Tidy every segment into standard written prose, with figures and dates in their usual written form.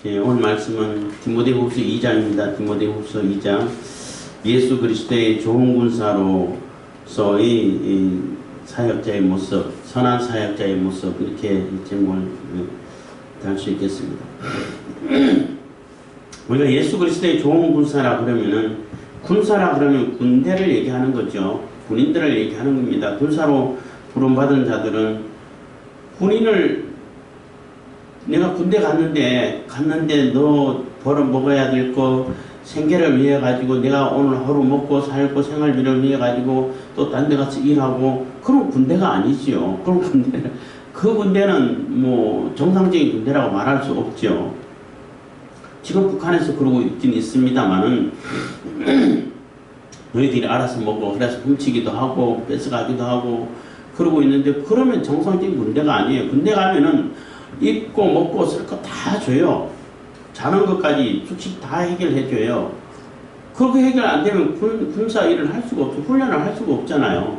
예, 오늘 말씀은 디모데후서 2장입니다. 디모데후서 2장. 예수 그리스도의 좋은 군사로서의 이 사역자의 모습, 선한 사역자의 모습, 이렇게 제목을 달 수 있겠습니다. 우리가 예수 그리스도의 좋은 군사라 그러면은, 군사라 그러면 군대를 얘기하는 거죠. 군인들을 얘기하는 겁니다. 군사로 부름받은 자들은 군인을, 내가 군대 갔는데 너 벌어 먹어야 될 거 생계를 위해 가지고 내가 오늘 하루 먹고 살고 생활비를 위해 가지고 또 딴 데 가서 일하고, 그런 군대가 아니지요. 그런 군대는, 그 군대는 뭐 정상적인 군대라고 말할 수 없죠. 지금 북한에서 그러고 있긴 있습니다만은 너희들이 알아서 먹고 그래서 훔치기도 하고 뺏어가기도 하고 그러고 있는데, 그러면 정상적인 군대가 아니에요. 군대 가면은 입고 먹고 쓸 거 다 줘요. 자는 것까지 숙식 다 해결해 줘요. 그렇게 해결 안 되면 군사 일을 할 수가 없고 훈련을 할 수가 없잖아요.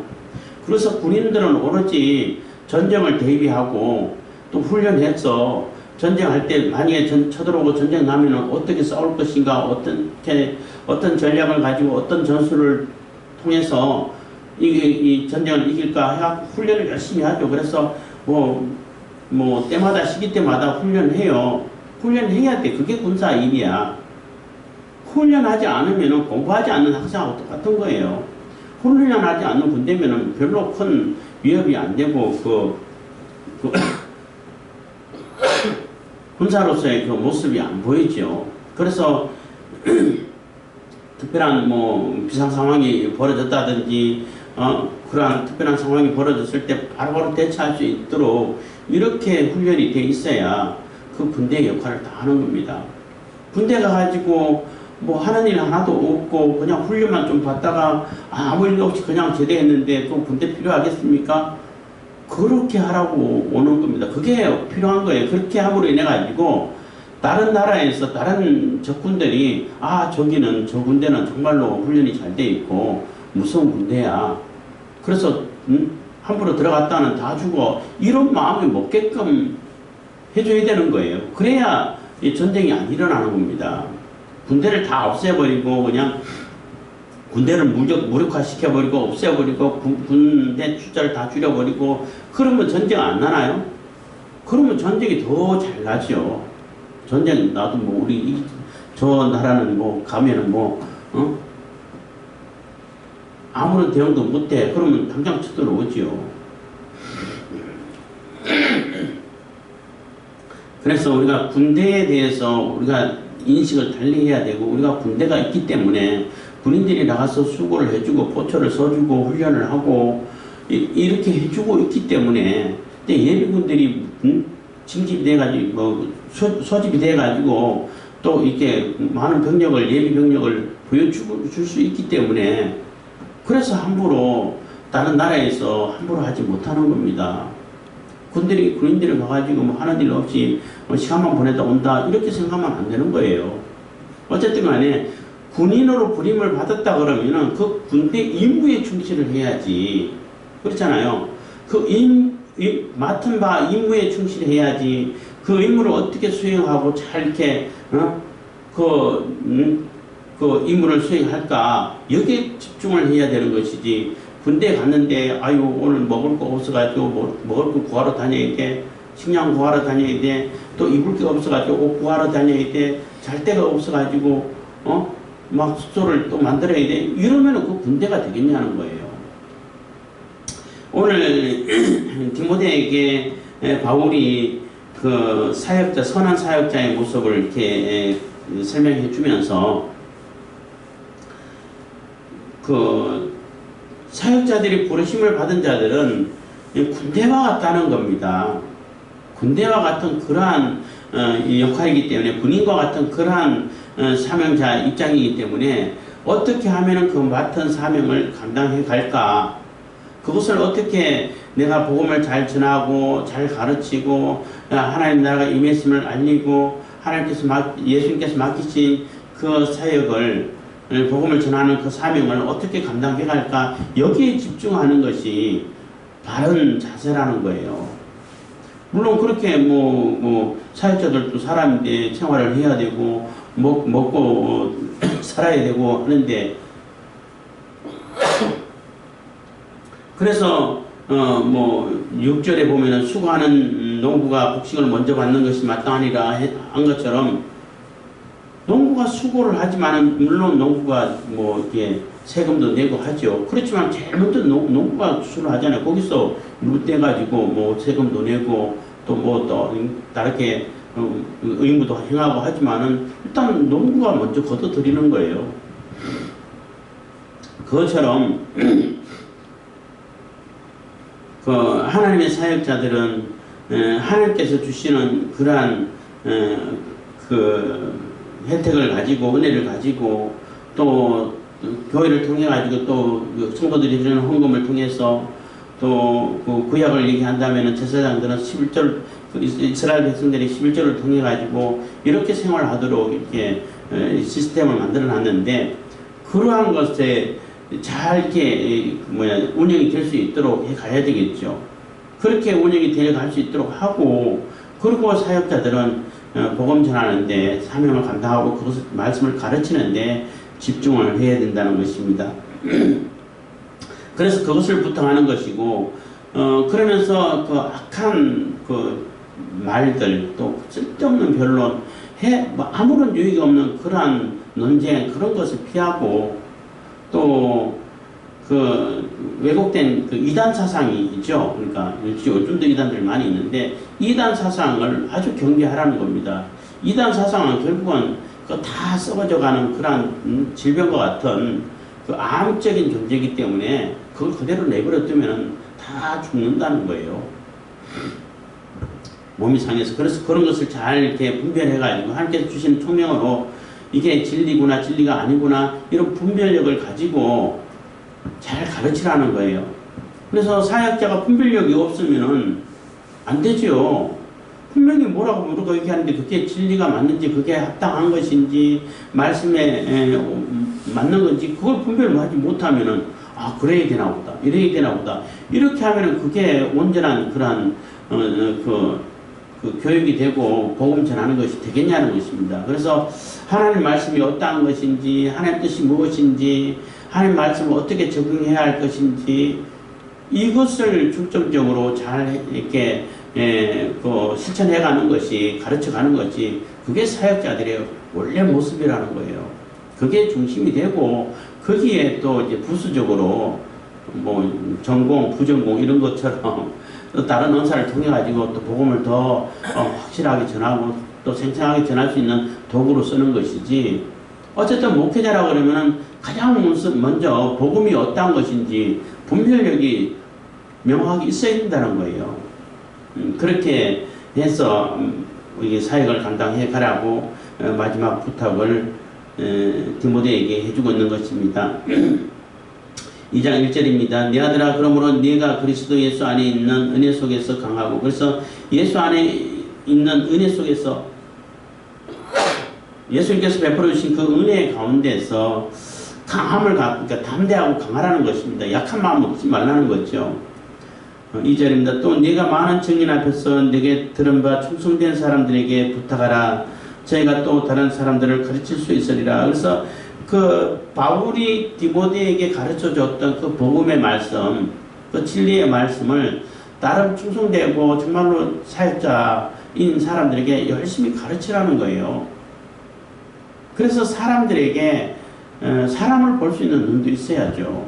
그래서 군인들은 오로지 전쟁을 대비하고 또 훈련해서 전쟁할 때 만약에 쳐들어오고 전쟁 나면은 어떻게 싸울 것인가, 어떤 전략을 가지고 어떤 전술을 통해서 이 전쟁을 이길까 해갖고 훈련을 열심히 하죠. 그래서 뭐 때마다 시기 때마다 훈련해요. 훈련해야 돼. 그게 군사 일이야. 훈련하지 않으면 공부하지 않는 학생하고 똑같은 거예요. 훈련하지 않는 군대면은 별로 큰 위협이 안 되고 군사로서의 그 모습이 안 보이죠. 그래서 특별한 뭐 비상 상황이 벌어졌다든지 그러한 특별한 상황이 벌어졌을 때 바로바로 대처할 수 있도록 이렇게 훈련이 돼 있어야 그 군대의 역할을 다 하는 겁니다. 군대 가가지고 뭐 하는 일 하나도 없고 그냥 훈련만 좀 받다가 아무 일도 없이 그냥 제대했는데 또 군대 필요하겠습니까? 그렇게 하라고 오는 겁니다. 그게 필요한 거예요. 그렇게 함으로 인해 가지고 다른 나라에서 다른 적군들이 저 군대는 정말로 훈련이 잘 돼 있고 무서운 군대야. 그래서 함부로 들어갔다는 다 죽어, 이런 마음이 먹게끔 해줘야 되는 거예요. 그래야 이 전쟁이 안 일어나는 겁니다. 군대를 다 없애버리고 그냥 군대를 무력화시켜버리고 없애버리고 군대 숫자를 다 줄여버리고 그러면 전쟁 안 나나요? 그러면 전쟁이 더 잘 나죠. 전쟁 나도 뭐 우리 저 나라는 뭐 가면은 아무런 대응도 못해. 그러면 당장 쳐들어오지요. 그래서 우리가 군대에 대해서 우리가 인식을 달리 해야 되고, 우리가 군대가 있기 때문에 군인들이 나가서 수고를 해주고 포초를 써주고 훈련을 하고 이렇게 해주고 있기 때문에 예비군들이 징집이 돼가지고 소집이 돼가지고 또 이렇게 많은 병력을, 예비 병력을 보여줄 수 있기 때문에, 그래서 함부로 다른 나라에서 함부로 하지 못하는 겁니다. 군인들이 가가지고 뭐 하는 일 없이 시간만 보내다 온다, 이렇게 생각하면 안 되는 거예요. 어쨌든 간에 군인으로 부림을 받았다 그러면은 그 군대 임무에 충실을 해야지. 그렇잖아요. 맡은 바 임무에 충실해야지. 그 임무를 어떻게 수행하고 잘 이렇게 그 임무를 수행할까, 여기에 집중을 해야 되는 것이지. 군대 갔는데 오늘 먹을 거 없어가지고 먹을 거 구하러 다녀야 돼, 식량 구하러 다녀야 돼, 또 입을 게 없어가지고 옷 구하러 다녀야 돼, 잘 데가 없어가지고 막 숙소를 또 만들어야 돼, 이러면은 그 군대가 되겠냐는 거예요. 오늘 디모데에게 바울이 그 사역자, 선한 사역자의 모습을 이렇게 설명해 주면서 그 사역자들이 부르심을 받은 자들은 군대와 같다는 겁니다. 군대와 같은 그러한 역할이기 때문에, 군인과 같은 그러한 사명자 입장이기 때문에 어떻게 하면 그 맡은 사명을 감당해 갈까, 그것을 어떻게 내가 복음을 잘 전하고 잘 가르치고 하나님 나라가 임했음을 알리고 예수님께서 맡기신 그 사역을, 복음을 전하는 그 사명을 어떻게 감당해 갈까, 여기에 집중하는 것이 바른 자세라는 거예요. 물론 그렇게 사역자들도 사람인데 생활을 해야 되고 먹고 살아야 되고 하는데 그래서 뭐 6절에 보면은 수고하는 농부가 곡식을 먼저 받는 것이 마땅하니라 한 것처럼 농부가 수고를 하지만은 물론 농부가 뭐 이렇게 세금도 내고 하죠. 그렇지만 제일 먼저 농부가 수술을 하잖아요. 거기서 물 떼가지고 뭐 세금도 내고 또 뭐 또 다르게 의무도 행하고 하지만은 일단 농부가 먼저 걷어들이는 거예요. 그것처럼 그 하나님의 사역자들은 하나님께서 주시는 그러한 그 혜택을 가지고 은혜를 가지고 또 교회를 통해 가지고 또 성도들이 주는 헌금을 통해서 또 그 구약을 얘기한다면은 제사장들은 11절 이스라엘 백성들이 11절을 통해 가지고 이렇게 생활하도록 이렇게 시스템을 만들어 놨는데 그러한 것에 잘 이렇게 운영이 될 수 있도록 해 가야 되겠죠. 그렇게 운영이 되어 갈 수 있도록 하고 그리고 사역자들은 복음 전하는데 사명을 감당하고 그것을 말씀을 가르치는데 집중을 해야 된다는 것입니다. 그래서 그것을 부탁하는 것이고 그러면서 그 악한 그 말들 또 쓸데없는 변론 뭐 아무런 유익이 없는 그러한 논쟁 그런 것을 피하고 또 그 왜곡된 그 이단 사상이 있죠. 그러니까 요즘도 이단들이 많이 있는데 이단 사상을 아주 경계하라는 겁니다. 이단 사상은 결국은 그 다 썩어져가는 그러한 질병과 같은 그 암적인 존재이기 때문에 그걸 그대로 내버려 두면 다 죽는다는 거예요. 몸이 상해서. 그래서 그런 것을 잘 이렇게 분별해가지고 하나님께서 주신 총명으로 이게 진리구나 진리가 아니구나 이런 분별력을 가지고 잘 가르치라는 거예요. 그래서 사역자가 분별력이 없으면은 안 되죠. 분명히 뭐라고 우리가 얘기하는데 그게 진리가 맞는지 그게 합당한 것인지 말씀에 맞는 건지 그걸 분별을 하지 못하면은 아 그래야 되나 보다 이래야 되나 보다 이렇게 하면은 그게 온전한 그러한 그 교육이 되고 복음 전하는 것이 되겠냐는 것입니다. 그래서 하나님 말씀이 어떠한 것인지 하나님 뜻이 무엇인지 하나님 말씀을 어떻게 적용해야 할 것인지 이것을 중점적으로 잘 이렇게 그 실천해가는 것이 가르쳐가는 것이 그게 사역자들의 원래 모습이라는 거예요. 그게 중심이 되고 거기에 또 이제 부수적으로 뭐 전공 부전공 이런 것처럼 또 다른 언사를 통해 가지고 또 복음을 더 확실하게 전하고 또 생생하게 전할 수 있는 도구로 쓰는 것이지 어쨌든 목회자라 그러면은 가장 먼저 복음이 어떠한 것인지 분별력이 명확하게 있어야 된다는 거예요. 그렇게 해서 이게 사역을 감당해 가라고 마지막 부탁을 디모데에게 해주고 있는 것입니다. 2장 1절입니다. 내 아들아 그러므로 네가 그리스도 예수 안에 있는 은혜 속에서 강하고 그래서 예수 안에 있는 은혜 속에서 예수님께서 베풀어 주신 그 은혜 가운데서 강함을 그러니까 담대하고 강하라는 것입니다. 약한 마음 먹지 말라는 거죠. 2절입니다. 또 네가 많은 증인 앞에서 내게 들은 바 충성된 사람들에게 부탁하라. 저희가 또 다른 사람들을 가르칠 수 있으리라. 그래서 그 바울이 디모데에게 가르쳐 줬던 그 복음의 말씀, 그 진리의 말씀을 나름 충성되고 정말로 사역자인 사람들에게 열심히 가르치라는 거예요. 그래서 사람들에게 사람을 볼 수 있는 눈도 있어야죠.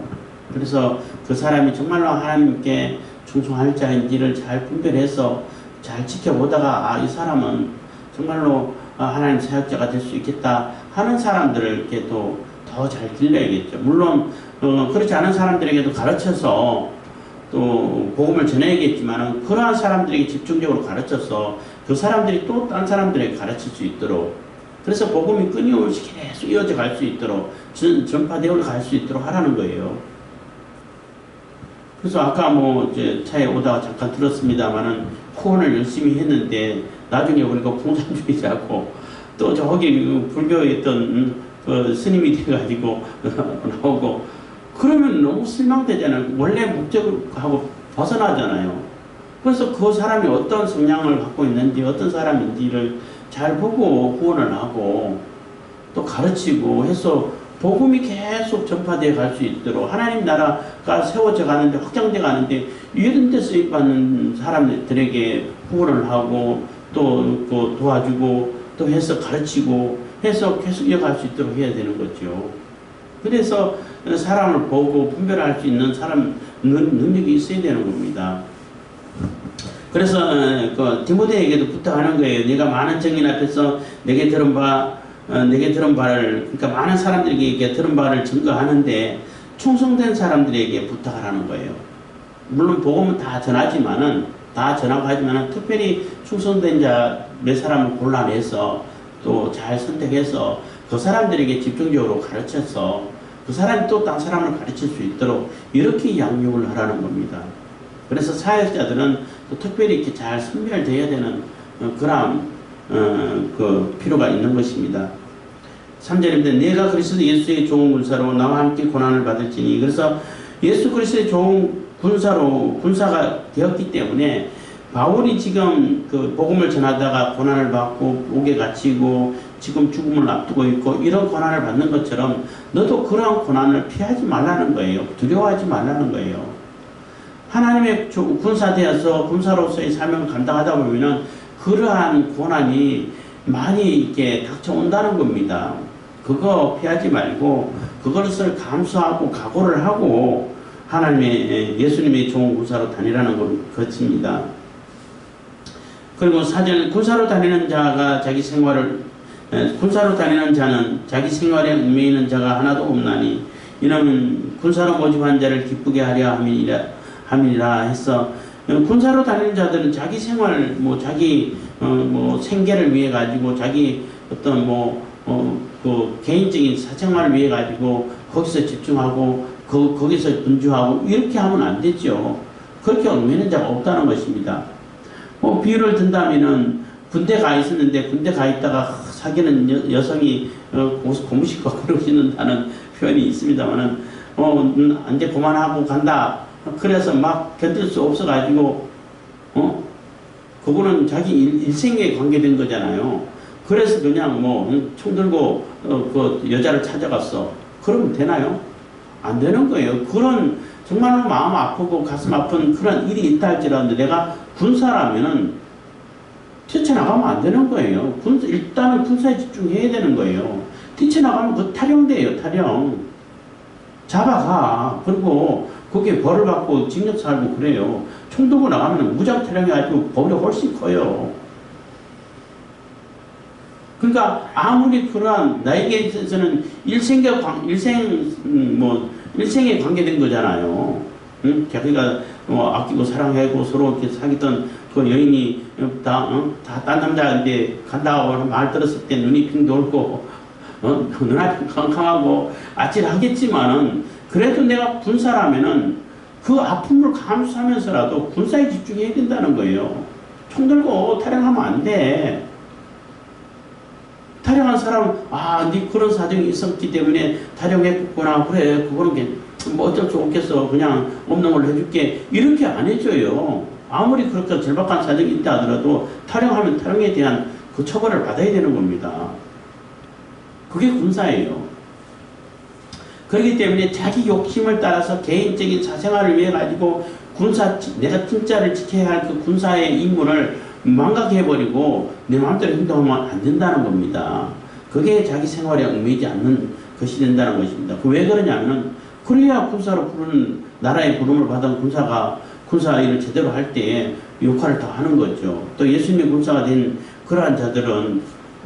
그래서 그 사람이 정말로 하나님께 충성할 자인지를 잘 분별해서 잘 지켜보다가 아, 이 사람은 정말로 하나님 사역자가 될 수 있겠다 하는 사람들을 이렇게 또 더 잘 길러야겠죠. 물론 그렇지 않은 사람들에게도 가르쳐서 또 복음을 전해야겠지만 그러한 사람들에게 집중적으로 가르쳐서 그 사람들이 또 딴 사람들에게 가르칠 수 있도록 그래서 복음이 끊임없이 계속 이어져 갈 수 있도록 전파되어 갈 수 있도록 하라는 거예요. 그래서 아까 뭐 이제 차에 오다가 잠깐 들었습니다만은 후원을 열심히 했는데 나중에 우리가 공산주의자고 또 저기 불교에 있던 그 스님이 돼가지고 나오고 그러면 너무 실망되잖아요. 원래 목적하고 벗어나잖아요. 그래서 그 사람이 어떤 성향을 갖고 있는지 어떤 사람인지를 잘 보고 후원을 하고 또 가르치고 해서 복음이 계속 전파되어 갈 수 있도록 하나님 나라가 세워져 가는데 확장돼 가는데 이런 데 쓰임받는 사람들에게 후원을 하고 또 도와주고 또 해서 가르치고 해서 계속 이어갈 수 있도록 해야 되는 거죠. 그래서 사람을 보고 분별할 수 있는 사람 능력이 있어야 되는 겁니다. 그래서 디모데에게도 부탁하는 거예요. 네가 많은 증인 앞에서 내게 들은 바를 그러니까 많은 사람들에게 들은 바를 증거하는데 충성된 사람들에게 부탁하라는 거예요. 물론 복음은 다 전하지만은 특별히 충성된 자 몇 사람을 골라내서 또 잘 선택해서 그 사람들에게 집중적으로 가르쳐서 그 사람이 또 다른 사람을 가르칠 수 있도록 이렇게 양육을 하라는 겁니다. 그래서 사역자들은 또 특별히 이렇게 잘 선별되어야 되는 그런 그 필요가 있는 것입니다. 3절입니다. 내가 그리스도 예수의 좋은 군사로 나와 함께 고난을 받을지니. 그래서 예수 그리스도의 좋은 군사가 되었기 때문에 바울이 지금 그 복음을 전하다가 고난을 받고 옥에 갇히고 지금 죽음을 앞두고 있고 이런 고난을 받는 것처럼 너도 그러한 고난을 피하지 말라는 거예요. 두려워하지 말라는 거예요. 하나님의 군사되어서 군사로서의 사명을 감당하다 보면은 그러한 고난이 많이 이렇게 닥쳐온다는 겁니다. 그거 피하지 말고 그것을 감수하고 각오를 하고 하나님의 예수님의 좋은 군사로 다니라는 것입니다. 그리고 4절 군사로 다니는 자는 자기 생활에 얽매이는 있는 자가 하나도 없나니 이는 군사로 모집한 자를 기쁘게 하려 함이라 해서 군사로 다니는 자들은 자기 생활 자기 생계를 위해 가지고 자기 어떤 그 개인적인 사생활을 위해 가지고 거기서 집중하고 거기서 분주하고 이렇게 하면 안 되죠. 그렇게 얽매이는 자가 없다는 것입니다. 비유를 든다면은 군대 가 있었는데 군대 가 있다가 사귀는 여성이 고무신고 그러시는다는 표현이 있습니다만은 이제 그만하고 간다. 그래서 막 견딜 수 없어가지고 그거는 자기 일생에 관계된 거잖아요. 그래서 그냥 총 들고 그 여자를 찾아갔어. 그러면 되나요? 안 되는 거예요. 그런 정말로 마음 아프고 가슴 아픈 그런 일이 있다 할지라도 내가 군사라면은 뛰쳐나가면 안 되는 거예요. 일단은 군사에 집중해야 되는 거예요. 뛰쳐나가면 그 탈영돼요. 탈영. 잡아가. 그리고 거기에 벌을 받고 징역 살고 그래요. 총 들고 나가면 무장 탈영해가지고 벌이 훨씬 커요. 그러니까 아무리 그러한 나에게 있어서는 일생에 관계된 거잖아요. 응? 자기가 아끼고 사랑하고 서로 이렇게 사귀던 그 여인이 딴 남자인데 간다고 말 들었을 때 눈이 핑 돌고 눈앞이 캄캄하고 아찔하겠지만은 그래도 내가 군사라면은 그 아픔을 감수하면서라도 군사에 집중해야 된다는 거예요. 총 들고 탈영하면 안 돼. 탈영한 사람은 네 그런 사정이 있었기 때문에 탈영했구나. 그래 그거는 어쩔 수 없겠어. 그냥 없는 걸로 해줄게. 이렇게 안 해줘요. 아무리 그렇게 절박한 사정이 있다 하더라도 탈영하면 탈영에 대한 그 처벌을 받아야 되는 겁니다. 그게 군사예요. 그렇기 때문에 자기 욕심을 따라서 개인적인 사생활을 위해 가지고 내가 진짜를 지켜야 할 그 군사의 임무를 망각해버리고 내 마음대로 행동하면 안 된다는 겁니다. 그게 자기 생활에 얽매이지 않는 것이 된다는 것입니다. 왜 그러냐면은 그래야 군사로 부르는 나라의 부름을 받은 군사 일을 제대로 할 때 역할을 다 하는 거죠. 또 예수님의 군사가 된 그러한 자들은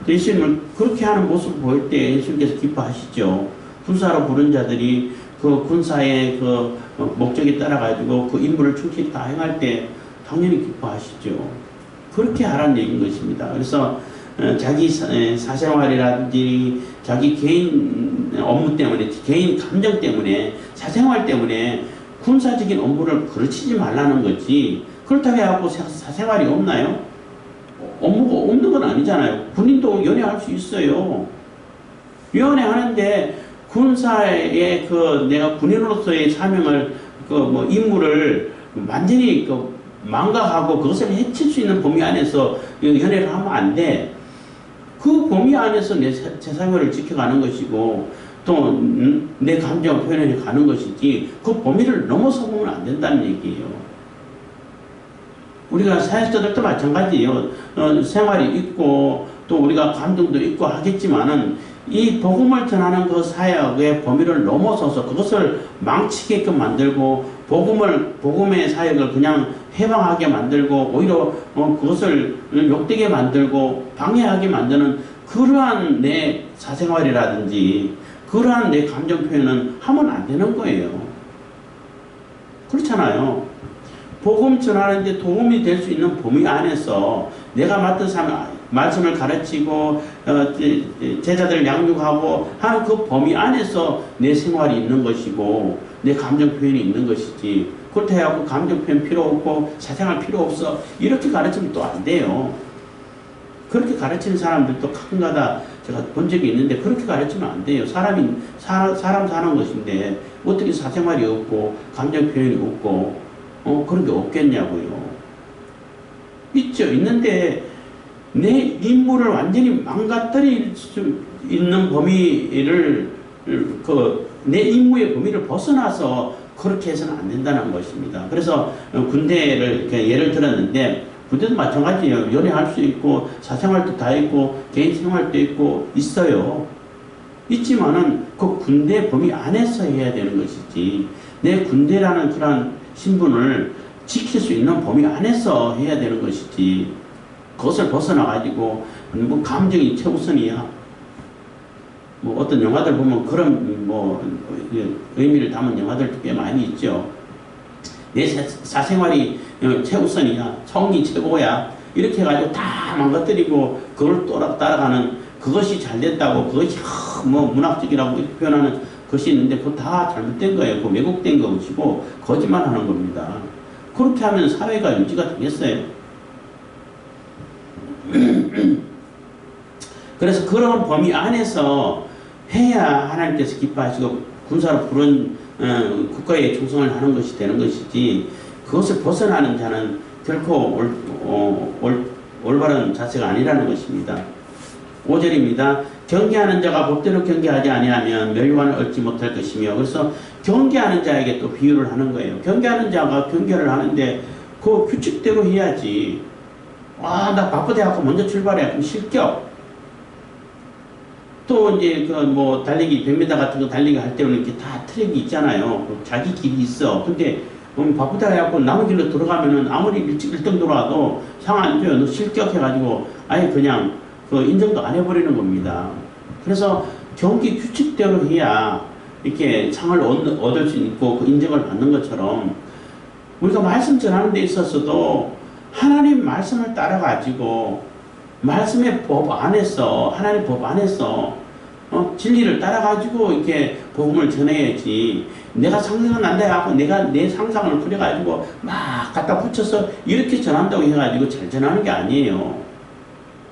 또 예수님을 그렇게 하는 모습을 보일 때 예수님께서 기뻐하시죠. 군사로 부른 자들이 그 군사의 그 목적에 따라 가지고 그 임무를 충실히 다 행할 때 당연히 기뻐하시죠. 그렇게 하라는 얘기인 것입니다. 그래서 자기 사생활이라든지 자기 개인 업무 때문에 개인 감정 때문에 사생활 때문에 군사적인 업무를 그르치지 말라는 거지. 그렇다고 해갖고 사생활이 없나요? 업무가 없는 건 아니잖아요. 군인도 연애할 수 있어요. 연애하는데 군사의 내가 군인으로서의 사명을 임무를 완전히 망각하고 그것을 해칠 수 있는 범위 안에서 연애를 하면 안 돼. 그 범위 안에서 내 세상을 지켜가는 것이고 또 내 감정 표현해 가는 것이지 그 범위를 넘어서 보면 안 된다는 얘기예요. 우리가 사역자들도 마찬가지예요. 생활이 있고 또 우리가 감정도 있고 하겠지만은 이 복음을 전하는 그 사역의 범위를 넘어서서 그것을 망치게끔 만들고 복음의 사역을 그냥 해방하게 만들고 오히려 그것을 욕되게 만들고 방해하게 만드는 그러한 내 사생활이라든지 그러한 내 감정 표현은 하면 안 되는 거예요. 그렇잖아요. 복음 전하는데 도움이 될 수 있는 범위 안에서 내가 맡은 말씀을 가르치고 제자들을 양육하고 하는 그 범위 안에서 내 생활이 있는 것이고 내 감정 표현이 있는 것이지 그렇다 해갖고 감정 표현 필요 없고 사생활 필요 없어 이렇게 가르치면 또 안 돼요. 그렇게 가르치는 사람들도 가끔가다 제가 본 적이 있는데 그렇게 가르치면 안 돼요. 사람 사는 것인데 어떻게 사생활이 없고 감정 표현이 없고 그런 게 없겠냐고요. 있죠. 있는데 내 임무를 완전히 망가뜨릴 수 있는 범위를 내 임무의 범위를 벗어나서 그렇게 해서는 안 된다는 것입니다. 그래서 군대를 이렇게 예를 들었는데 군대도 마찬가지예요. 연애할 수 있고 사생활도 다 있고 개인 생활도 있고 있어요. 있지만은 그 군대 범위 안에서 해야 되는 것이지 내 군대라는 그런 신분을 지킬 수 있는 범위 안에서 해야 되는 것이지 그것을 벗어나가지고 뭐 감정이 최우선이야. 뭐 어떤 영화들 보면 그런 뭐 의미를 담은 영화들도 꽤 많이 있죠. 내 사생활이 최우선이야. 성이 최고야. 이렇게 해가지고 다 망가뜨리고 그걸 따라가는 그것이 잘 됐다고 그것이 뭐 문학적이라고 이렇게 표현하는 것이 있는데 그거 다 잘못된 거예요. 그 왜곡된 것이고 거짓말하는 겁니다. 그렇게 하면 사회가 유지가 되겠어요. 그래서 그런 범위 안에서 해야 하나님께서 기뻐하시고 군사로 부른 국가에 충성을 하는 것이 되는 것이지 그것을 벗어나는 자는 결코 올바른 자세가 아니라는 것입니다. 5절입니다. 경계하는 자가 법대로 경계하지 아니하면 멸관을 얻지 못할 것이며 그래서 경계하는 자에게 또 비유를 하는 거예요. 경계하는 자가 경계를 하는데 그 규칙대로 해야지. 나 바쁘대 갖고 먼저 출발해. 그럼 실격. 또 이제 그 뭐 달리기 100m 같은 거 달리기 할 때는 이렇게 다 트랙이 있잖아요. 자기 길이 있어. 근데 바쁘다 해갖고 남의 길로 들어가면은 아무리 일찍 1등 들어와도 상 안 줘요. 너 실격해가지고 아예 그냥 그 인정도 안 해버리는 겁니다. 그래서 경기 규칙대로 해야 이렇게 상을 얻을 수 있고 그 인정을 받는 것처럼 우리가 말씀 전하는 데 있어서도 하나님 말씀을 따라가지고 말씀의 법 안에서 하나님 법 안에서 진리를 따라가지고 이렇게 복음을 전해야지 내가 상상은 난다 해갖고 내가 내 상상을 그려가지고 막 갖다 붙여서 이렇게 전한다고 해가지고 잘 전하는 게 아니에요.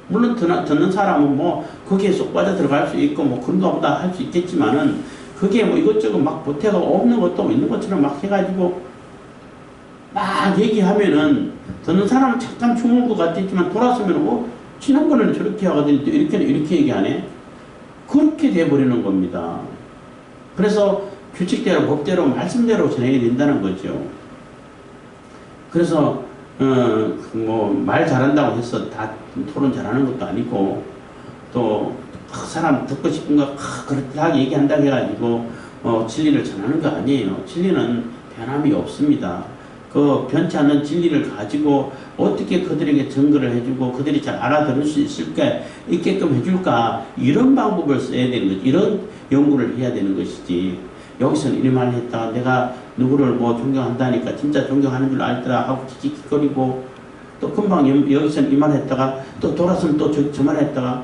물론 듣는 사람은 뭐 거기에 쏙 빠져 들어갈 수 있고 뭐 그런가 보다 할 수 있겠지만은 그게 뭐 이것저것 막 보태가 없는 것도 있는 것처럼 막 해가지고 막 얘기하면은 듣는 사람은 잠깐 주무를 것 같겠지만 돌아서면 지난번에는 저렇게 하거든요. 이렇게 얘기하네. 그렇게 돼버리는 겁니다. 그래서 규칙대로 법대로 말씀대로 전해야 된다는 거죠. 그래서 뭐 말 잘한다고 해서 다 토론 잘하는 것도 아니고 또 사람 듣고 싶은 거 그렇게 얘기한다고 해가지고 진리를 전하는 거 아니에요. 진리는 변함이 없습니다. 그 변치 않는 진리를 가지고 어떻게 그들에게 증거를 해주고 그들이 잘 알아들을 수 있게끔 해줄까 이런 방법을 써야 되는 거지. 이런 연구를 해야 되는 것이지. 여기서는 이 말을 했다가 내가 누구를 뭐 존경한다니까 진짜 존경하는 줄 알더라 하고 킥킥거리고 또 금방 여기서는 이 말 했다가 또 돌아서면 또 저 말 했다가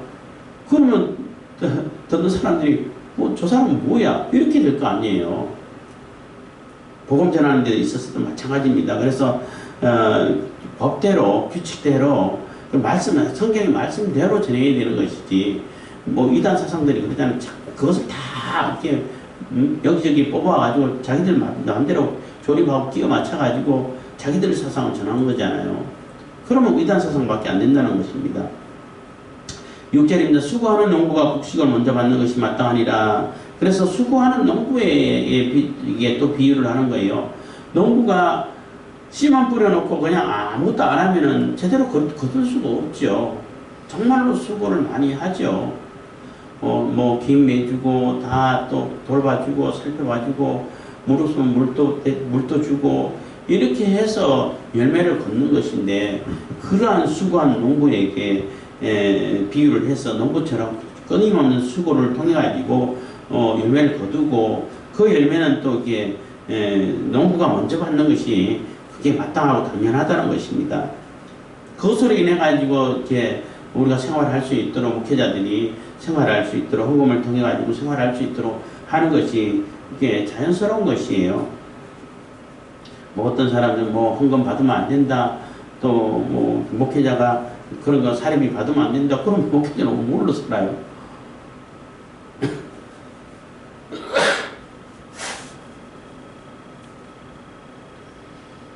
그러면 듣는 사람들이 저 사람은 뭐야 이렇게 될 거 아니에요. 복음 전하는 데 있어서도 마찬가지입니다. 그래서 법대로 규칙대로 성경의 말씀대로 전해야 되는 것이지 뭐 이단 사상들이 그러잖아요. 그것을 다 이렇게 여기저기 뽑아가지고 자기들 마음대로 조립하고 끼워 맞춰가지고 자기들 사상을 전한 거잖아요. 그러면 이단 사상밖에 안 된다는 것입니다. 6절입니다. 수고하는 농부가 곡식을 먼저 받는 것이 마땅하니라. 그래서 수고하는 농부에 이게 또 비유를 하는 거예요. 농부가 씨만 뿌려놓고 그냥 아무것도 안 하면은 제대로 거둘 수가 없죠. 정말로 수고를 많이 하죠. 뭐 김 매주고 다 또 돌봐주고 살펴봐주고 물 없으면 물도 주고 이렇게 해서 열매를 걷는 것인데, 그러한 수고한 농부에게 비유를 해서 농부처럼 끊임없는 수고를 통해 가지고 열매를 거두고, 그 열매는 또 이게 농부가 먼저 받는 것이 그게 마땅하고 당연하다는 것입니다. 그것으로 인해 가지고 이제 우리가 생활할 수 있도록, 목회자들이 생활할 수 있도록, 헌금을 통해 가지고 생활할 수 있도록 하는 것이 이게 자연스러운 것이에요. 뭐 어떤 사람들은 뭐 헌금 받으면 안 된다, 또 뭐 목회자가 그런 거 사례비 받으면 안 된다, 그럼 목회자는 뭘로 살아요?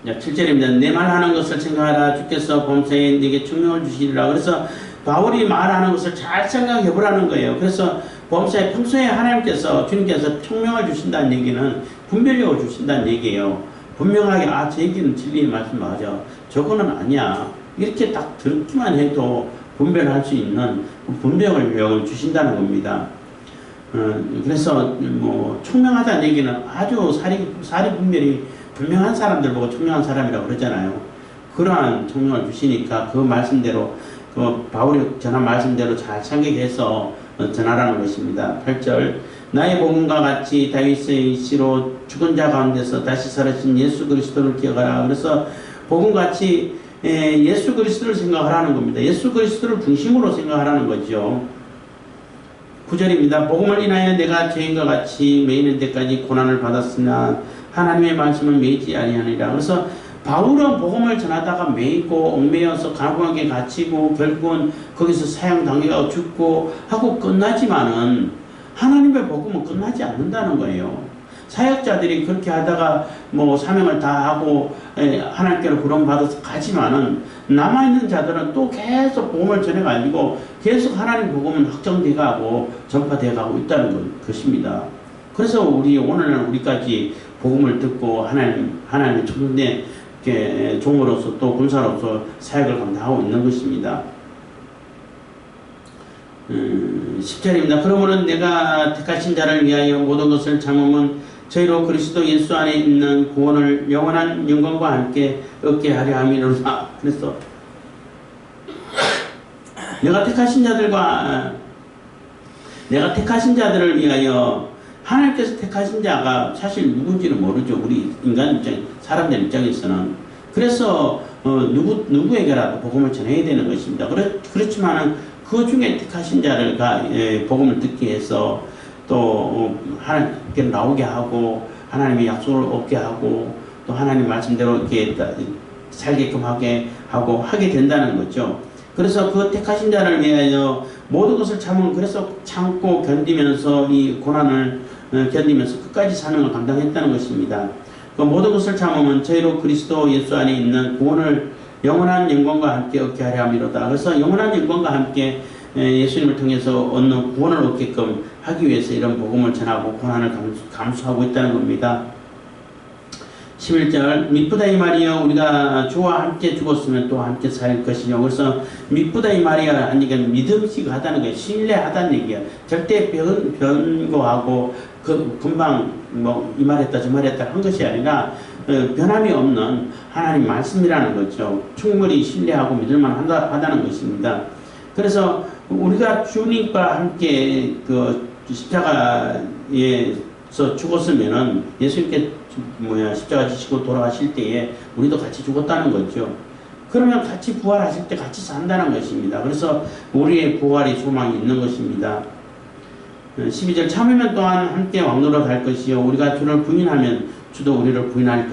7절입니다. 내 말하는 것을 생각하라. 주께서 범사에 네게 충명을 주시리라. 그래서 바울이 말하는 것을 잘 생각해 보라는 거예요. 그래서 범사에 평소에 하나님께서, 주님께서 총명을 주신다는 얘기는 분별력을 주신다는 얘기예요. 분명하게 저 얘기는 진리의 말씀 맞아, 저거는 아니야, 이렇게 딱 듣기만 해도 분별할 수 있는 분별력을 주신다는 겁니다. 그래서 뭐 총명하다는 얘기는 아주 사리 분별이 분명한 사람들 보고 총명한 사람이라고 그러잖아요. 그러한 총명을 주시니까 그 말씀대로, 그 바울이 전한 말씀대로 잘 생각해서 전하라는 것입니다. 8절, 나의 복음과 같이 다윗의 씨로 죽은 자 가운데서 다시 살아신 예수 그리스도를 기억하라. 그래서 복음같이 예수 그리스도를 생각하라는 겁니다. 예수 그리스도를 중심으로 생각하라는 거죠. 9절입니다. 복음을 인하여 내가 죄인과 같이 매이는 데까지 고난을 받았으나 하나님의 말씀을 매이지 아니하니라. 그래서 바울은 복음을 전하다가 매이고 얽매여서 감옥에 갇히고 결국은 거기서 사형당해가 죽고 하고 끝나지만은, 하나님의 복음은 끝나지 않는다는 거예요. 사역자들이 그렇게 하다가 뭐 사명을 다 하고 하나님께로 부름받아서 가지만은, 남아있는 자들은 또 계속 복음을 전해가지고 계속 하나님 복음은 확정돼가고 전파돼가고 있다는 것입니다. 그래서 오늘날 우리까지 복음을 듣고 하나님의 초대 종으로서 또 군사로서 사역을 감당하고 있는 것입니다. 10절입니다. 그러므로 내가 택하신 자를 위하여 모든 것을 참음은 저희로 그리스도 예수 안에 있는 구원을 영원한 영광과 함께 얻게 하려 함이로다. 그래서 내가 택하신 자들을 위하여, 하나님께서 택하신 자가 사실 누군지는 모르죠. 우리 인간 입장, 사람들 입장에서는. 그래서 누구에게라도 복음을 전해야 되는 것입니다. 그렇지만은 그 중에 택하신 자를 복음을 듣게 해서 또 하나님께 나오게 하고 하나님의 약속을 얻게 하고 또 하나님 말씀대로 이렇게 살게끔 하게 된다는 거죠. 그래서 그 택하신 자를 위하여 모든 것을 그래서 참고 견디면서 이 고난을 견디면서 끝까지 사명을 감당했다는 것입니다. 그 모든 것을 참으면 저희로 그리스도 예수 안에 있는 구원을 영원한 영광과 함께 얻게 하려 함이로다. 그래서 영원한 영광과 함께 예수님을 통해서 얻는 구원을 얻게끔 하기 위해서 이런 복음을 전하고 고난을 감수하고 있다는 겁니다. 11절, 미쁘다 이 말이여 우리가 주와 함께 죽었으면 또 함께 살 것이요. 그래서 미쁘다 이 말이야 한 얘기는 믿음직하다는 거예요. 신뢰하다는 얘기야. 절대 변고하고 금방 뭐 이 말했다 저 말했다 한 것이 아니라 변함이 없는 하나님 말씀이라는 거죠. 충분히 신뢰하고 믿을만 하다는 것입니다. 그래서 우리가 주님과 함께 그 십자가에서 죽었으면은 예수님께 십자가 지시고 돌아가실 때에 우리도 같이 죽었다는 거죠. 그러면 같이 부활하실 때 같이 산다는 것입니다. 그래서 우리의 부활의 소망이 있는 것입니다. 12절, 참으면 또한 함께 왕노릇 할 것이요 우리가 주를 부인하면 주도 우리를 부인할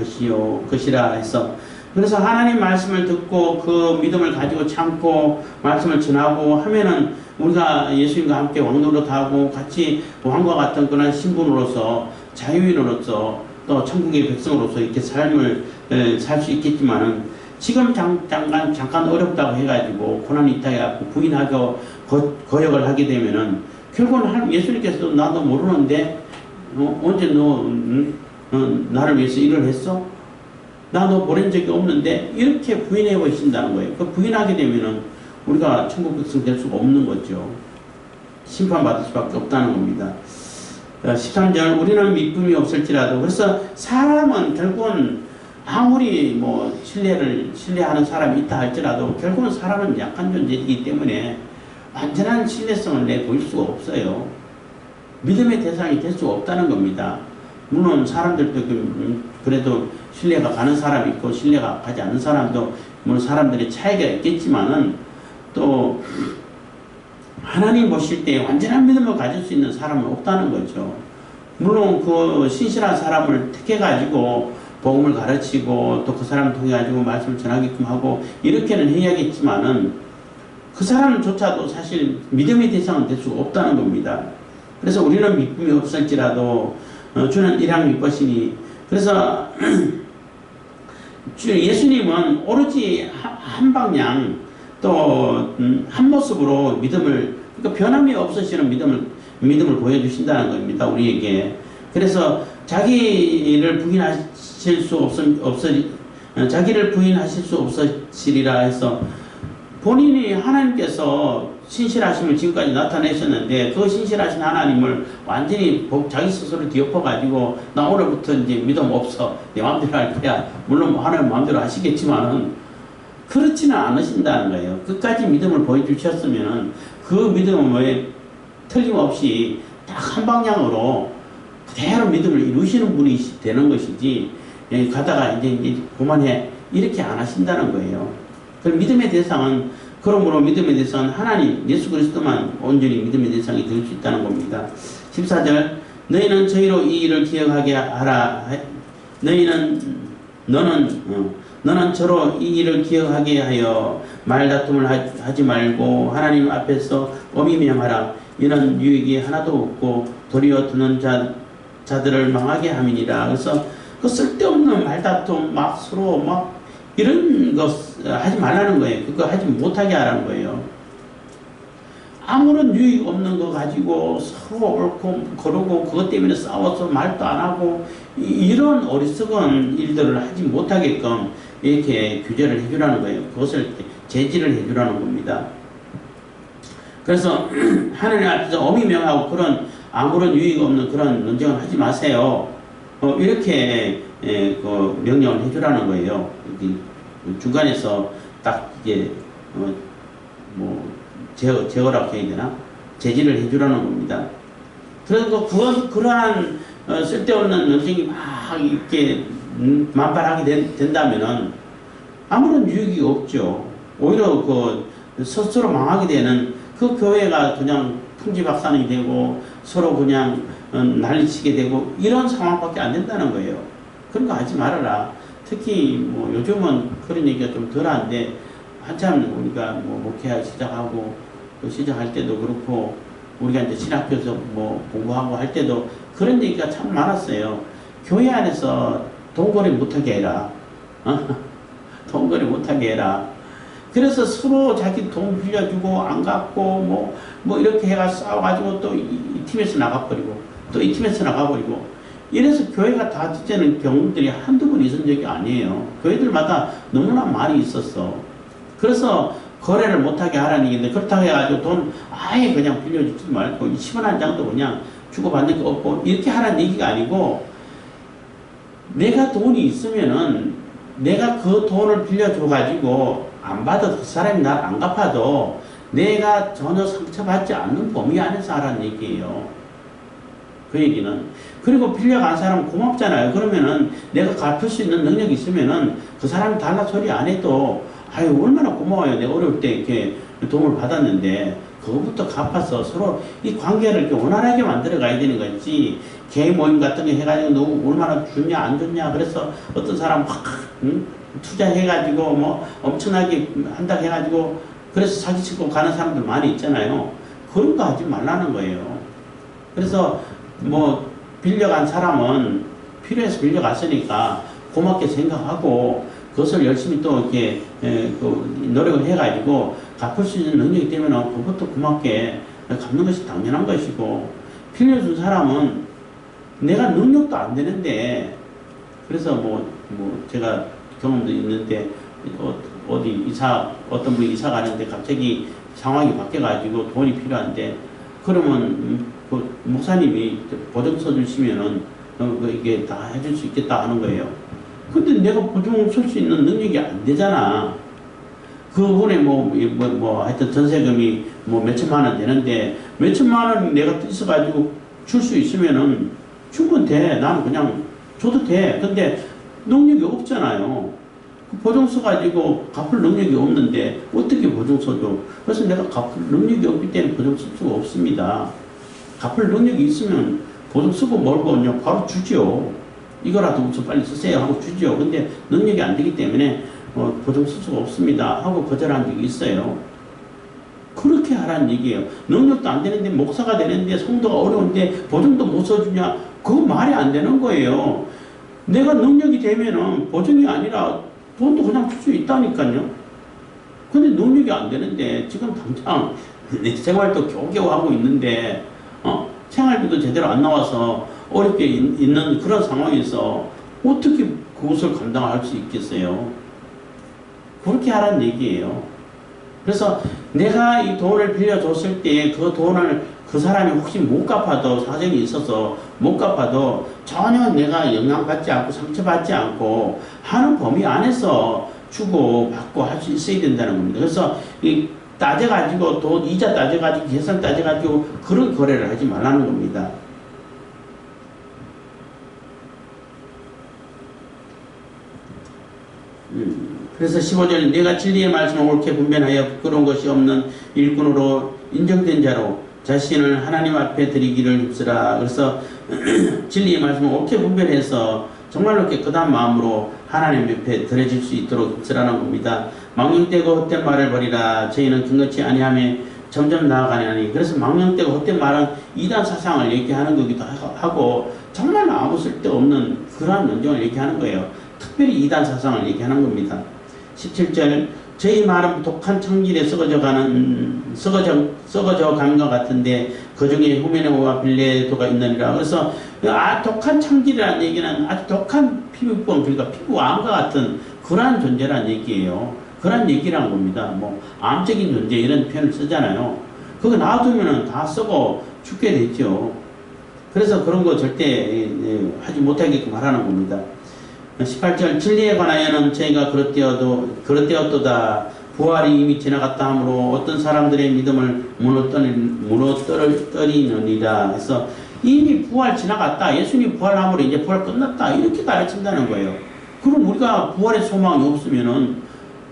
것이라 해서, 그래서 하나님 말씀을 듣고 그 믿음을 가지고 참고 말씀을 전하고 하면은 우리가 예수님과 함께 왕노릇하고 같이 왕과 같은 그런 신분으로서 자유인으로서 또 천국의 백성으로서 이렇게 삶을 살 수 있겠지만은 지금 잠깐 어렵다고 해가지고 고난이 있다 해갖고 부인하고 거역을 하게 되면은 결국은 예수님께서도 나도 모르는데 언제 너 나를 위해서 일을 했어? 나 너 보낸 적이 없는데 이렇게 부인해 보신다는 거예요. 그 부인하게 되면은 우리가 천국 백성 될 수가 없는 거죠. 심판받을 수밖에 없다는 겁니다. 13절 우리는 믿음이 없을지라도 그래서 사람은 결국은 아무리 뭐 신뢰하는 사람이 있다 할지라도 결국은 사람은 약한 존재이기 때문에 완전한 신뢰성을 내보일 수가 없어요. 믿음의 대상이 될 수가 없다는 겁니다. 물론 사람들도 그래도 신뢰가 가는 사람이 있고 신뢰가 가지 않는 사람도 물론 사람들의 차이가 있겠지만은 또 하나님 보실 때 완전한 믿음을 가질 수 있는 사람은 없다는 거죠. 물론 그 신실한 사람을 택해가지고 복음을 가르치고 또 그 사람을 통해가지고 말씀을 전하게끔 하고 이렇게는 해야겠지만은 그 사람조차도 사실 믿음의 대상은 될 수가 없다는 겁니다. 그래서 우리는 믿음이 없을지라도 주는 일항 믿으시니 그래서 예수님은 오로지 한 방향 또 한 모습으로 믿음을 그러니까 변함이 없으시는 믿음을 보여주신다는 겁니다. 우리에게. 그래서 자기를 부인하실 수 없으시리라 해서 본인이 하나님께서 신실하심을 지금까지 나타내셨는데 그 신실하신 하나님을 완전히 자기 스스로 뒤엎어가지고 나 오늘부터 이제 믿음 없어 내 마음대로 할 거야. 물론 하나님 마음대로 하시겠지만은 그렇지는 않으신다는 거예요. 끝까지 믿음을 보여주셨으면은 그 믿음을 틀림없이 딱 한 방향으로 그대로 믿음을 이루시는 분이 되는 것이지 가다가 이제 그만해 이렇게 안 하신다는 거예요. 그 믿음의 대상은 그러므로 믿음의 대상은 하나님 예수 그리스도만 온전히 믿음의 대상이 될 수 있다는 겁니다. 14절 너희는 저희로 이 일을 기억하게 하라. 너는 저로 이 일을 기억하게 하여 말다툼을 하지 말고 하나님 앞에서 엄히 명하라. 이는 유익이 하나도 없고 도리어 듣는 자들을 망하게 함이니라. 그래서 그 쓸데없는 말다툼 막 서로 막 이런 거 하지 말라는 거예요. 그거 하지 못하게 하라는 거예요. 아무런 유익 없는 거 가지고 서로 옳고 그러고 그것 때문에 싸워서 말도 안 하고 이런 어리석은 일들을 하지 못하게끔 이렇게 규제를 해주라는 거예요. 그것을 제지를 해주라는 겁니다. 그래서 하나님 앞에서 엄히 명하고 그런 아무런 유익 없는 그런 논쟁을 하지 마세요. 이렇게 그 명령을 해주라는 거예요. 중간에서 딱 이제 제어라고 해야 되나? 제지를 해주라는 겁니다. 그래서 그러한 쓸데없는 논쟁이 막 이렇게 만발하게 된다면은 아무런 유익이 없죠. 오히려 스스로 망하게 되는 그 교회가 그냥 풍지박산이 되고 서로 그냥 난리치게 되고 이런 상황밖에 안 된다는 거예요. 그런 거 하지 말아라. 특히 요즘은 그런 얘기가 좀 덜한데 한참 우리가 목회 시작하고 또 시작할 때도 그렇고 우리가 이제 신학교에서 공부하고 할 때도 그런 얘기가 참 많았어요. 교회 안에서 돈거래 못하게 해라. 돈거래 못하게 해라. 그래서 서로 자기 돈 빌려주고 안 갚고 이렇게 해가 싸워가지고 또 이 팀에서 나가버리고 또 이 팀에서 나가버리고 이래서 교회가 다 지지는 경우들이 한두 번 있은 적이 아니에요. 교회들마다 너무나 많이 있었어. 그래서 거래를 못하게 하라는 얘기인데 그렇다고 해가지고 돈 아예 그냥 빌려주지 말고 10원 한 장도 그냥 주고받는 거 없고 이렇게 하라는 얘기가 아니고 내가 돈이 있으면은 내가 그 돈을 빌려줘가지고 안 받아도 그 사람이 날 안 갚아도 내가 전혀 상처받지 않는 범위 안에서 하라는 얘기예요. 그 얘기는. 그리고 빌려간 사람은 고맙잖아요. 그러면은 내가 갚을 수 있는 능력이 있으면은 그 사람이 달라 소리 안 해도 아유 얼마나 고마워요. 내가 어려울 때 이렇게 도움을 받았는데 그것부터 갚아서 서로 이 관계를 이렇게 원활하게 만들어 가야 되는 거지. 개인 모임 같은 거 해가지고 너 얼마나 좋냐 안 좋냐 그래서 어떤 사람 확 투자해가지고 엄청나게 한다고 해가지고 그래서 사기치고 가는 사람들 많이 있잖아요. 그런 거 하지 말라는 거예요. 그래서 빌려간 사람은 필요해서 빌려갔으니까 고맙게 생각하고 그것을 열심히 또 이렇게 노력을 해가지고 갚을 수 있는 능력이 되면 그것도 고맙게 갚는 것이 당연한 것이고, 빌려준 사람은 내가 능력도 안 되는데, 그래서 제가 경험도 있는데 어떤 분이 이사 가는데 갑자기 상황이 바뀌어가지고 돈이 필요한데, 그러면 그 목사님이 보증서 주시면은 이게 다 해줄 수 있겠다 하는 거예요. 근데 내가 보증 쓸 수 있는 능력이 안 되잖아. 그분에 하여튼 전세금이 몇천만 원 되는데, 몇천만 원 내가 있어가지고 줄 수 있으면은 주면 돼. 나는 그냥 줘도 돼. 근데 능력이 없잖아요. 보증서 가지고 갚을 능력이 없는데 어떻게 보증서 줘? 그래서 내가 갚을 능력이 없기 때문에 보증 쓸 수가 없습니다. 갚을 능력이 있으면 보증 쓰고 멀고 그냥 바로 주죠. 이거라도 우선 빨리 쓰세요 하고 주죠. 근데 능력이 안 되기 때문에 보증 쓸 수가 없습니다 하고 거절한 적이 있어요. 그렇게 하라는 얘기예요. 능력도 안 되는데, 목사가 되는데, 성도가 어려운데 보증도 못 써주냐? 그거 말이 안 되는 거예요. 내가 능력이 되면은 보증이 아니라 돈도 그냥 줄 수 있다니까요. 근데 능력이 안 되는데, 지금 당장 내 생활도 겨우겨우 하고 있는데, 생활비도 제대로 안 나와서 어렵게 있는 그런 상황에서 어떻게 그것을 감당할 수 있겠어요? 그렇게 하라는 얘기예요. 그래서 내가 이 돈을 빌려줬을 때 그 돈을 그 사람이 혹시 못 갚아도, 사정이 있어서 못 갚아도 전혀 내가 영향받지 않고 상처받지 않고 하는 범위 안에서 주고 받고 할 수 있어야 된다는 겁니다. 그래서 이 따져가지고 돈 이자 따져가지고 계산 따져가지고 그런 거래를 하지 말라는 겁니다. 그래서 15절, 내가 진리의 말씀을 옳게 분별하여 부끄러운 것이 없는 일꾼으로 인정된 자로 자신을 하나님 앞에 드리기를 힘쓰라. 그래서 진리의 말씀을 옳게 분별해서 정말로 깨끗한 마음으로 하나님 앞에 드려질 수 있도록 힘쓰라는 겁니다. 망령되고 헛된 말을 버리라. 저희는 근거치 아니하며 점점 나아가냐니. 그래서 망령되고 헛된 말은 이단 사상을 얘기하는 거기도 하고, 정말 아무 쓸데없는 그러한 논쟁을 얘기하는 거예요. 특별히 이단 사상을 얘기하는 겁니다. 17절, 저희 말은 독한 청질에 썩어져 간 것 같은데 그 중에 후메네오와 빌레도가 있느니라. 그래서 독한 청질이라는 얘기는 아주 독한 피부병, 그러니까 피부암과 같은 그러한 존재라는 얘기예요. 그런 얘기라는 겁니다. 암적인 존재 이런 표현을 쓰잖아요. 그거 놔두면 다 썩어 죽게 되죠. 그래서 그런 거 절대 하지 못하게끔 하라는 겁니다. 18절, 진리에 관하여는 저희가 그릇되었도다. 부활이 이미 지나갔다 하므로 어떤 사람들의 믿음을 무너뜨리느니라. 그래서 이미 부활 지나갔다. 예수님 부활함으로 이제 부활 끝났다. 이렇게 가르친다는 거예요. 그럼 우리가 부활의 소망이 없으면은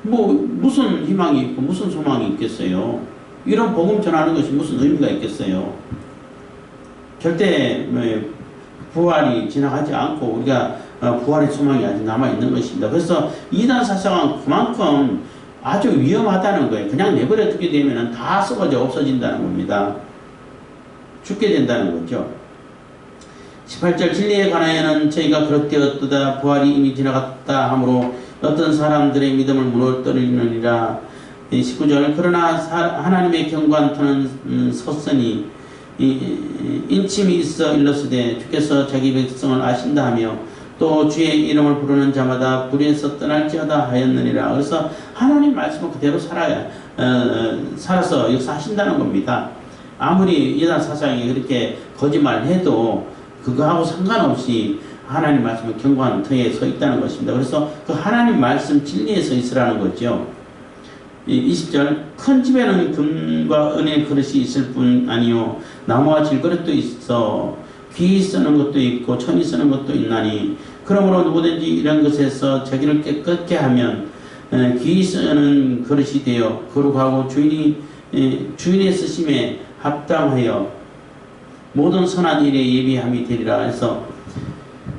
무슨 희망이 있고 무슨 소망이 있겠어요? 이런 복음 전하는 것이 무슨 의미가 있겠어요? 절대 부활이 지나가지 않고 우리가 부활의 소망이 아직 남아있는 것입니다. 그래서 이단 사상은 그만큼 아주 위험하다는 거예요. 그냥 내버려 두게 되면 다 썩어져 없어진다는 겁니다. 죽게 된다는 거죠. 18절, 진리에 관하여는 저희가 그릇되었도다. 부활이 이미 지나갔다 하므로 어떤 사람들의 믿음을 무너뜨리느니라. 19절, 그러나 하나님의 경관터는 섰으니 인침이 있어 일렀으되 주께서 자기 백성을 아신다 하며 또 주의 이름을 부르는 자마다 불의에서 떠날지어다 하였느니라. 그래서 하나님 말씀을 그대로 살아서 역사하신다는 겁니다. 아무리 이단 사상이 그렇게 거짓말을 해도 그거하고 상관없이 하나님 말씀을 경고하는 터에 서 있다는 것입니다. 그래서 그 하나님 말씀 진리에 서 있으라는 거죠. 20절, 큰 집에는 금과 은의 그릇이 있을 뿐 아니요 나무와 질그릇도 있어 귀히 쓰는 것도 있고 천이 쓰는 것도 있나니, 그러므로 누구든지 이런 것에서 자기를 깨끗게 하면 귀히 쓰는 그릇이 되어 거룩하고 주인의 쓰심에 합당하여 모든 선한 일에 예비함이 되리라. 해서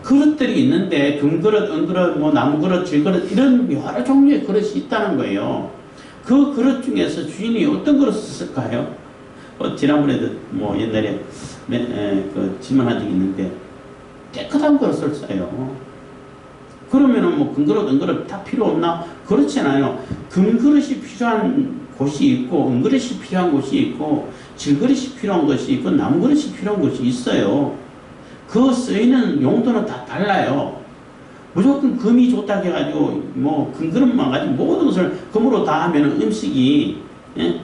그릇들이 있는데 금그릇, 은그릇, 나무그릇, 질그릇 이런 여러 종류의 그릇이 있다는 거예요. 그 그릇 중에서 주인이 어떤 그릇을 쓸까요? 지난번에도 옛날에 질문한 적이 있는데 깨끗한 그릇을 써요. 그러면은 뭐 금그릇, 은그릇 다 필요 없나? 그렇지 않아요. 금그릇이 필요한 곳이 있고, 은그릇이 필요한 곳이 있고, 질그릇이 필요한 것이 있고, 나무그릇이 필요한 곳이 있어요. 그 쓰이는 용도는 다 달라요. 무조건 금이 좋다 해가지고, 뭐, 금그릇만 가지고 모든 것을 금으로 다 하면은 음식이, 예?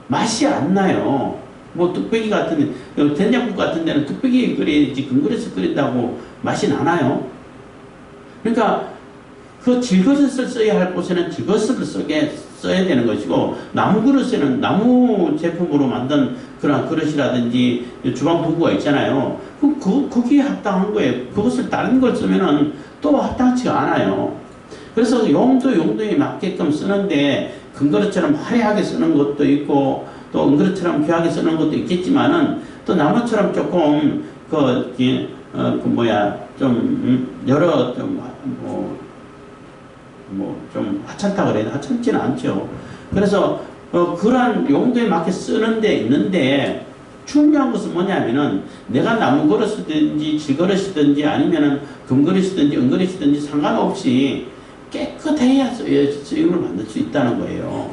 맛이 안 나요. 뭐, 뚝배기 같은, 된장국 같은 데는 뚝배기 끓여야지 금그릇을 끓인다고 맛이 나나요? 그러니까, 그 질것을 써야 할 곳에는 질것을 써야 되는 것이고, 나무 그릇에는 나무 제품으로 만든 그런 그릇이라든지 주방 도구가 있잖아요. 거기에 합당한 거예요. 그것을 다른 걸 쓰면은 또 합당치가 않아요. 그래서 용도에 맞게끔 쓰는데, 금그릇처럼 화려하게 쓰는 것도 있고, 또 은그릇처럼 귀하게 쓰는 것도 있겠지만은, 또 나무처럼 조금, 여러, 좀 하찮다 그래야 되나? 하찮지는 않죠. 그래서 그러한 용도에 맞게 쓰는 데 있는데 중요한 것은 뭐냐면은 내가 나무 그릇이든지 질그릇이든지 아니면은 금그릇이든지 은그릇이든지 상관없이 깨끗해야 쓰임을 만들 수 있다는 거예요.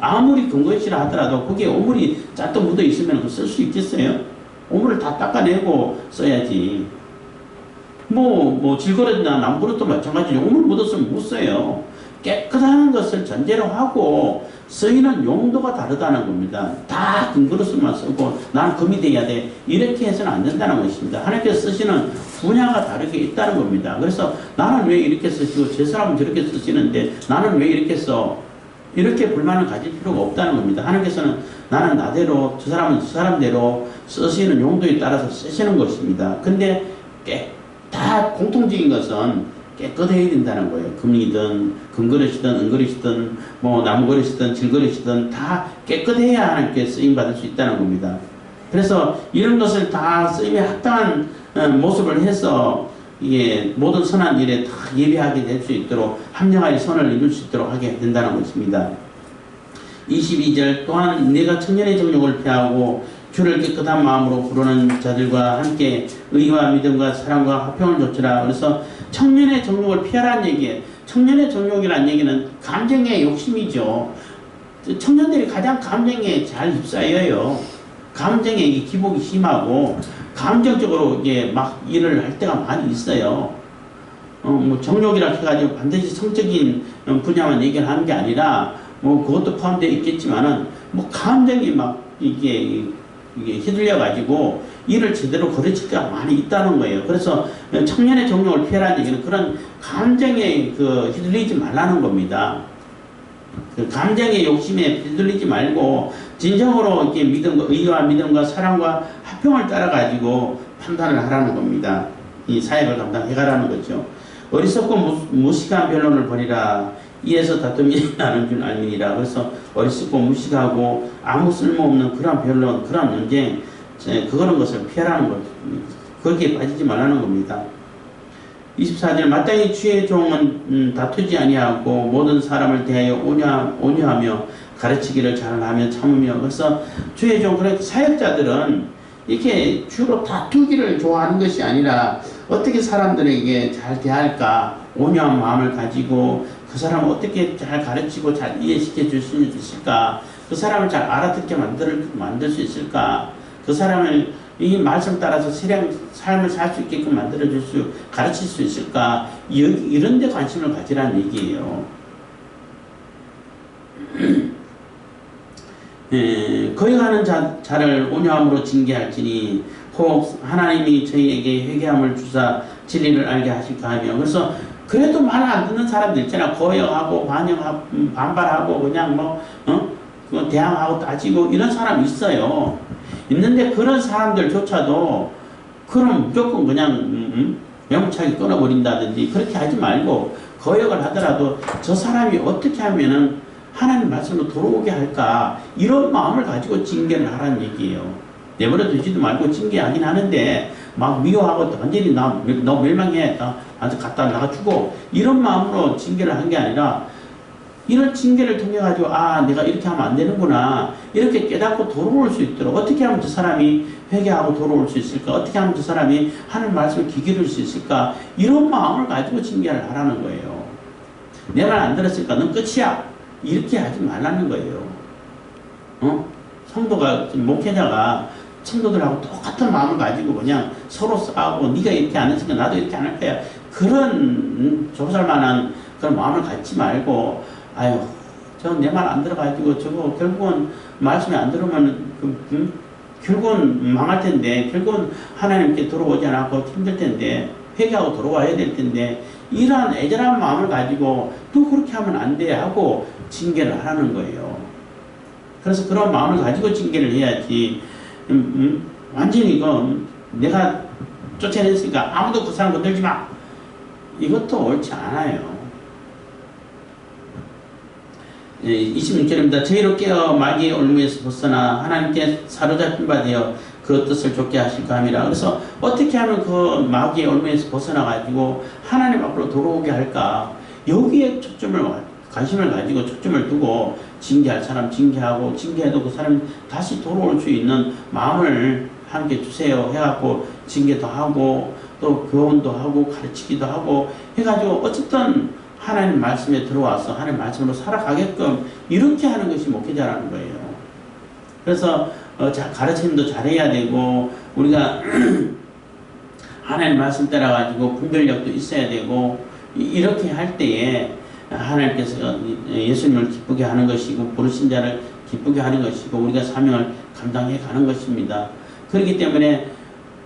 아무리 금그릇이라 하더라도 거기에 오물이 짠뜩 묻어 있으면 쓸 수 있겠어요? 오물을 다 닦아내고 써야지. 질그릇이나 나무그릇도 마찬가지죠. 오물 묻었으면 못 써요. 깨끗한 것을 전제로 하고 쓰이는 용도가 다르다는 겁니다. 다 금그릇만 쓰고 나는 금이 돼야 돼. 이렇게 해서는 안 된다는 것입니다. 하나님께서 쓰시는 분야가 다르게 있다는 겁니다. 그래서 나는 왜 이렇게 쓰시고 저 사람은 저렇게 쓰시는데 나는 왜 이렇게 써? 이렇게 불만을 가질 필요가 없다는 겁니다. 하나님께서는 나는 나대로 저 사람은 저 사람대로 쓰시는 용도에 따라서 쓰시는 것입니다. 근데 다 공통적인 것은 깨끗해야 된다는 거예요. 금이든 금그릇이든 은그릇이든 나무그릇이든 질그릇이든 다 깨끗해야 하나님께 쓰임받을 수 있다는 겁니다. 그래서 이런 것을 다 쓰임에 합당한 모습을 해서 이게 모든 선한 일에 다 예배하게 될 수 있도록 합력하여 선을 이룰 수 있도록 하게 된다는 것입니다. 22절 또한 내가 청년의 정욕을 피하고 주를 깨끗한 마음으로 부르는 자들과 함께 의와 믿음과 사랑과 화평을 좇으라. 그래서 청년의 정욕을 피하라는 얘기예요. 청년의 정욕이라는 얘기는 감정의 욕심이죠. 청년들이 가장 감정에 잘 휩싸여요. 감정에 기복이 심하고 감정적으로 이게 막 일을 할 때가 많이 있어요. 정욕이라 해가지고 반드시 성적인 분야만 얘기를 하는 게 아니라 그것도 포함되어 있겠지만은 감정이 막 이게 휘둘려가지고 일을 제대로 거르칠 때가 많이 있다는 거예요. 그래서 청년의 정욕을 피하라는 얘기는 그런 감정에 휘둘리지 말라는 겁니다. 그 감정의 욕심에 휘둘리지 말고 진정으로 이렇게 의와 믿음과 사랑과 화평을 따라가지고 판단을 하라는 겁니다. 이 사역을 감당해가라는 거죠. 어리석고 무식한 변론을 버리라. 이에서 다툼이 나는 줄 알미니라. 그래서 어리석고 무식하고 아무 쓸모없는 그런 변론, 그런 논쟁, 그런 것을 피하라는 것, 거기에 빠지지 말라는 겁니다. 24절 마땅히 주의 종은 다투지 아니하고 모든 사람을 대하여 온유하며 가르치기를 잘하며 참으며. 그래서 주의 종, 그런 사역자들은 이렇게 주로 다투기를 좋아하는 것이 아니라 어떻게 사람들에게 잘 대할까, 온유한 마음을 가지고 그 사람을 어떻게 잘 가르치고 잘 이해시켜 줄 수 있을까, 그 사람을 잘 알아듣게 만들 수 있을까, 그 사람을 이 말씀 따라서 삶을 살 수 있게끔 가르칠 수 있을까, 이런 데 관심을 가지라는 얘기예요. 거역하는 자를 온유함으로 징계할지니 혹 하나님이 저희에게 회개함을 주사 진리를 알게 하실까 하며. 그래서 그래도 말 안 듣는 사람들 있잖아. 거역하고 반발하고 그냥 대항하고 따지고 이런 사람 있어요. 있는데 그런 사람들조차도 그럼 무조건 그냥 명차게 끊어버린다든지 그렇게 하지 말고, 거역을 하더라도 저 사람이 어떻게 하면은 하나님 말씀으로 돌아오게 할까, 이런 마음을 가지고 징계를 하라는 얘기예요. 내버려 두지도 말고 징계하긴 하는데 막 미워하고 완전히 너 멸망해, 아주 갖다 나가주고 이런 마음으로 징계를 한 게 아니라 이런 징계를 통해 가지고 아 내가 이렇게 하면 안 되는구나 이렇게 깨닫고 돌아올 수 있도록 어떻게 하면 저 사람이 회개하고 돌아올 수 있을까 어떻게 하면 저 사람이 하는 말씀을 귀 기울일 수 있을까 이런 마음을 가지고 징계를 하라는 거예요. 내 말 안 들었으니까 넌 끝이야 이렇게 하지 말라는 거예요. 성도가 목회자가 성도들하고 똑같은 마음을 가지고 그냥 서로 싸우고 네가 이렇게 안 했으니까 나도 이렇게 안 할 거야 그런 조살만한 그런 마음을 갖지 말고 아유 저 내 말 안 들어가지고 저거 결국은 말씀이 안 들으면 결국은 망할 텐데 결국은 하나님께 돌아오지 않고 힘들 텐데 회개하고 돌아와야 될 텐데 이러한 애절한 마음을 가지고 또 그렇게 하면 안 돼 하고 징계를 하라는 거예요. 그래서 그런 마음을 가지고 징계를 해야지 완전히 이건 내가 쫓아냈으니까 아무도 그 사람 건들지 마 이것도 옳지 않아요. 26절입니다. 저희로 깨어 마귀의 올무에서 벗어나 하나님께 사로잡힌 바 되어 그 뜻을 좇게 하실까 함이라. 그래서 어떻게 하면 그 마귀의 올무에서 벗어나 가지고 하나님 앞으로 돌아오게 할까 여기에 관심을 가지고 초점을 두고 징계할 사람 징계하고 징계해도 그 사람이 다시 돌아올 수 있는 마음을 함께 주세요 해갖고 징계도 하고 또 교훈도 하고 가르치기도 하고 해가지고 어쨌든 하나님 말씀에 들어와서 하나님 말씀으로 살아가게끔 이렇게 하는 것이 목회자라는 거예요. 그래서 가르침도 잘해야 되고 우리가 하나님 말씀 따라가지고 분별력도 있어야 되고 이렇게 할 때에 하나님께서 예수님을 기쁘게 하는 것이고 부르신 자를 기쁘게 하는 것이고 우리가 사명을 감당해 가는 것입니다. 그렇기 때문에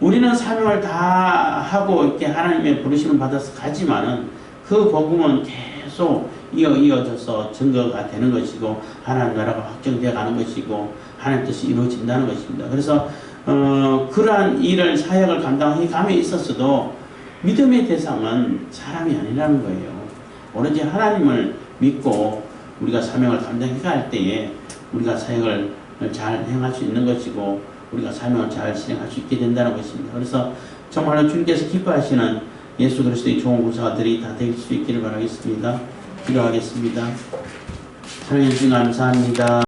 우리는 사명을 다 하고 이렇게 하나님의 부르심을 받아서 가지만은 그 복음은 계속 이어져서 증거가 되는 것이고 하나님 나라가 확정되어 가는 것이고 하나님 뜻이 이루어진다는 것입니다. 그래서 그러한 일을 사역을 감당해 감에 있었어도 믿음의 대상은 사람이 아니라는 거예요. 오로지 하나님을 믿고 우리가 사명을 감당해 갈 때에 우리가 사역을 잘 행할 수 있는 것이고 우리가 사명을 잘 실행할 수 있게 된다는 것입니다. 그래서 정말로 주님께서 기뻐하시는 예수 그리스도의 좋은 구사들이 다 될 수 있기를 바라겠습니다. 기도하겠습니다. 하나님 감사합니다.